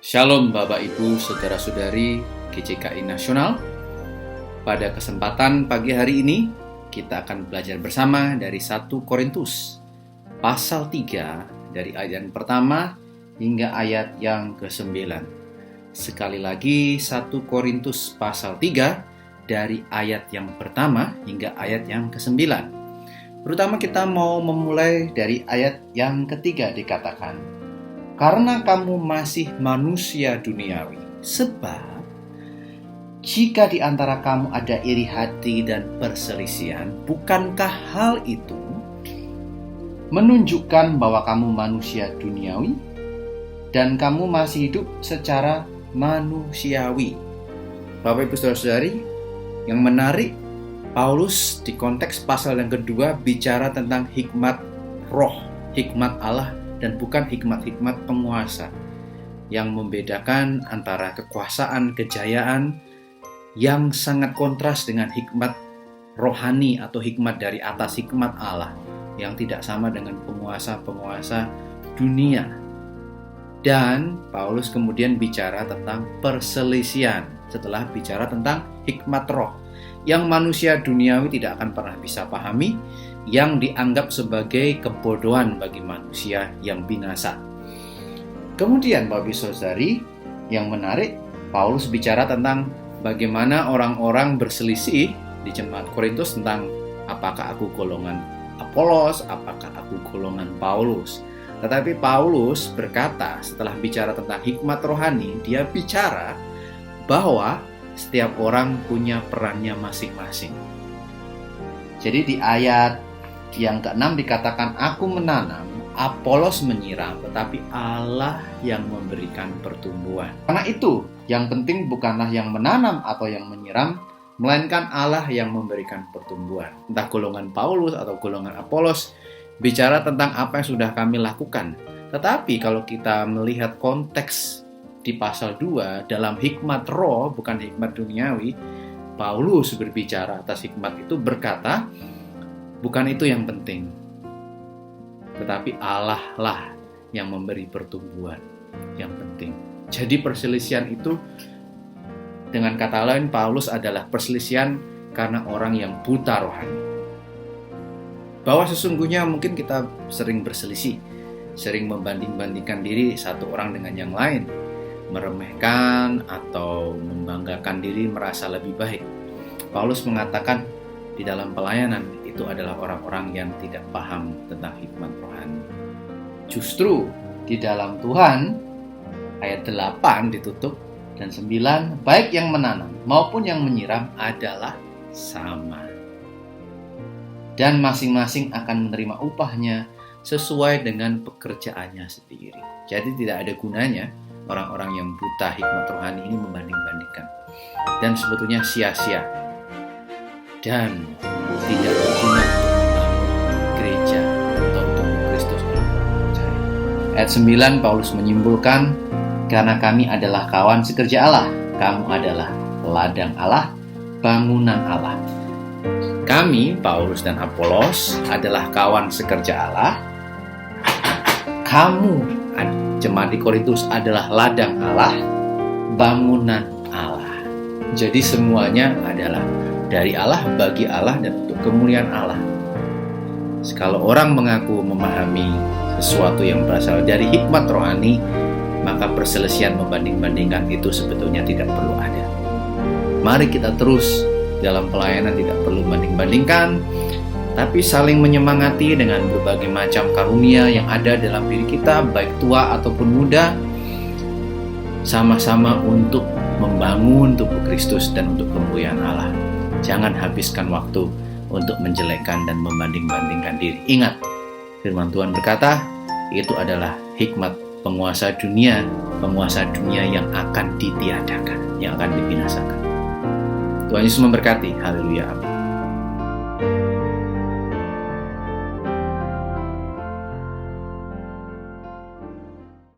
Shalom Bapak Ibu Saudara-saudari GCKI Nasional. Pada kesempatan pagi hari ini kita akan belajar bersama dari 1 Korintus pasal 3 dari ayat yang pertama hingga ayat yang ke-9. Sekali lagi 1 Korintus pasal 3 dari ayat yang pertama hingga ayat yang ke-9. Terutama kita mau memulai dari ayat yang ketiga, dikatakan, karena kamu masih manusia duniawi, sebab jika di antara kamu ada iri hati dan perselisihan, bukankah hal itu menunjukkan bahwa kamu manusia duniawi dan kamu masih hidup secara manusiawi? Bapak Ibu Saudara-saudari, yang menarik, Paulus di konteks pasal yang kedua bicara tentang hikmat roh, hikmat Allah, dan bukan hikmat-hikmat penguasa yang membedakan antara kekuasaan, kejayaan yang sangat kontras dengan hikmat rohani atau hikmat dari atas, hikmat Allah yang tidak sama dengan penguasa-penguasa dunia. Dan Paulus kemudian bicara tentang perselisihan setelah bicara tentang hikmat roh yang manusia duniawi tidak akan pernah bisa pahami, yang dianggap sebagai kebodohan bagi manusia yang binasa. Kemudian Bapak Ibu Saudari, yang menarik, Paulus bicara tentang bagaimana orang-orang berselisih di jemaat Korintus tentang apakah aku golongan Apolos, apakah aku golongan Paulus. Tetapi Paulus berkata setelah bicara tentang hikmat rohani, dia bicara bahwa setiap orang punya perannya masing-masing. Jadi di ayat yang ke-6 dikatakan, aku menanam, Apolos menyiram, tetapi Allah yang memberikan pertumbuhan. Karena itu, yang penting bukanlah yang menanam atau yang menyiram, melainkan Allah yang memberikan pertumbuhan. Entah golongan Paulus atau golongan Apolos, bicara tentang apa yang sudah kami lakukan. Tetapi kalau kita melihat konteks di pasal 2, dalam hikmat roh, bukan hikmat duniawi, Paulus berbicara atas hikmat itu, berkata, bukan itu yang penting, tetapi Allah lah yang memberi pertumbuhan yang penting. Jadi perselisihan itu, dengan kata lain, Paulus adalah perselisihan karena orang yang buta rohani. Bahwa sesungguhnya mungkin kita sering berselisih, sering membanding-bandingkan diri satu orang dengan yang lain, meremehkan atau membanggakan diri merasa lebih baik. Paulus mengatakan di dalam pelayanan itu adalah orang-orang yang tidak paham tentang hikmat rohani. Justru di dalam Tuhan, ayat 8 ditutup dan 9, baik yang menanam maupun yang menyiram adalah sama, dan masing-masing akan menerima upahnya sesuai dengan pekerjaannya sendiri. Jadi tidak ada gunanya orang-orang yang buta hikmat rohani ini membanding-bandingkan, dan sebetulnya sia-sia dan tidak berguna untuk membangun gereja atau tubuh Kristus dalam orang percaya. Ayat 9 Paulus menyimpulkan, karena kami adalah kawan sekerja Allah, kamu adalah ladang Allah, bangunan Allah. Kami, Paulus dan Apolos, adalah kawan sekerja Allah. Kamu, jemaat di Korintus, adalah ladang Allah, bangunan Allah. Jadi semuanya adalah dari Allah, bagi Allah, dan untuk kemuliaan Allah. Kalau orang mengaku memahami sesuatu yang berasal dari hikmat rohani, maka perselisihan membanding-bandingkan itu sebetulnya tidak perlu ada. Mari kita terus dalam pelayanan tidak perlu banding-bandingkan, tapi saling menyemangati dengan berbagai macam karunia yang ada dalam diri kita, baik tua ataupun muda, sama-sama untuk membangun tubuh Kristus dan untuk kemuliaan Allah. Jangan habiskan waktu untuk menjelekkan dan membanding-bandingkan diri. Ingat, firman Tuhan berkata, itu adalah hikmat penguasa dunia yang akan ditiadakan, yang akan dibinasakan. Tuhan Yesus memberkati. Haleluya. Amin.